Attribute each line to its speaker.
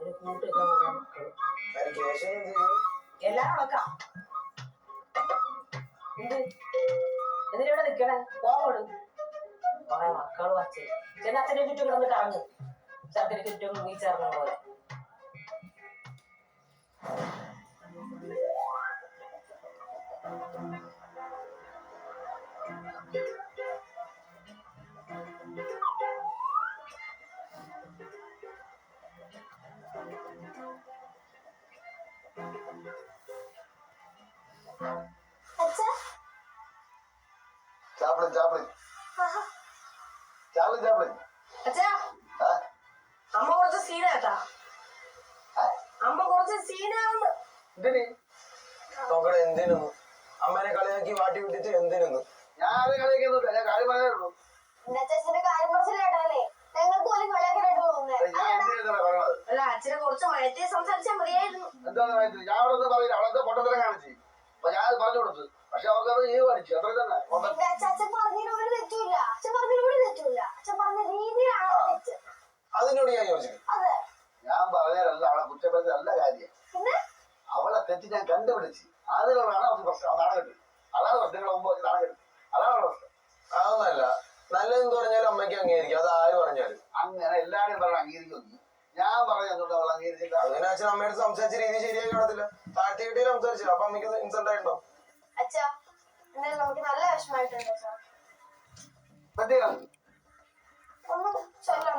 Speaker 1: ഒരു കൂട്ട് വെക്കാൻ പോകാൻ മക്കള് എല്ലാം ഉണക്കാം. എന്ത് എന്തിനവിടെ നിക്കണേ? പോകോട് കൊറേ മക്കളും അച്ഛൻ ചെന്ന് അച്ഛനെ ചുറ്റും കിടന്ന് കറങ്ങ്. ചത്തിരി ചുറ്റും വീച്ചേർന്ന പോലെ. അമ്മ കുറച്ച് സീനാട്ടാ. അമ്മ കുറച്ച് സീനാന്ന്.
Speaker 2: നോക്കണേ എന്തിനു അമ്മേനെ കളിയാക്കി വാട്ടി വിട്ടിട്ട് എന്തിനൊന്നു?
Speaker 3: ഞാൻ കളിയാക്കിയൊന്നുമില്ല, ഞാൻ കാര്യം പറയാനുള്ളൂ.
Speaker 1: അല്ല അച്ഛനെ കുറച്ച് മയത്തെ സംസാരിച്ചാൽ മതിയായിരുന്നു.
Speaker 3: എന്താന്ന് പറയുന്നത്? ഞാൻ അവിടെ ഒന്നും പറയില്ല, അവളെ പൊട്ടത്തരം കാണിച്ചു. അപ്പൊ ഞാൻ പറഞ്ഞു കൊടുത്തു, പക്ഷെ അവർക്ക് ഈ കാണിച്ചു അത്ര തന്നെ.
Speaker 2: അതിനോട് ഞാൻ യോജിക്കും.
Speaker 3: ഞാൻ പറഞ്ഞതല്ല, അവളെ കുറ്റപ്പെടുത്ത നല്ല കാര്യം. അവളെ തെറ്റി ഞാൻ കണ്ടുപിടിച്ച് അതിനോടാണ് അവർക്ക് പ്രശ്നം. നാളെ കിട്ടും. അതാണ് പ്രശ്നങ്ങൾ മുമ്പ് നാളെ കിട്ടും. അതാണ് പ്രശ്നം.
Speaker 2: അതൊന്നല്ല, നല്ലതെന്ന് പറഞ്ഞാലും അമ്മയ്ക്ക് അംഗീകരിക്കും. അത് ആര് പറഞ്ഞാലും
Speaker 3: അങ്ങനെ എല്ലാവരും പറഞ്ഞ അംഗീകരിക്കുന്നു. ഞാൻ പറഞ്ഞതുകൊണ്ട് അവൾ അംഗീകരിച്ചില്ല.
Speaker 2: അങ്ങനെ അച്ഛൻ അമ്മയോട് സംസാരിച്ച രീതി ശരിയായി കാണത്തില്ല. താഴ്ത്തി കിട്ടിയിൽ സംസാരിച്ചു, അപ്പൊ അമ്മയ്ക്ക് ഇൻസൾട്ട് ആയിട്ടുണ്ടോ?
Speaker 4: അച്ഛാ എന്നാലും നമുക്ക് നല്ല വിഷമായിട്ടുണ്ട് അച്ഛാ.
Speaker 3: പറ്റിയാണ്
Speaker 4: ഒന്ന് ചൊല്ലാൻ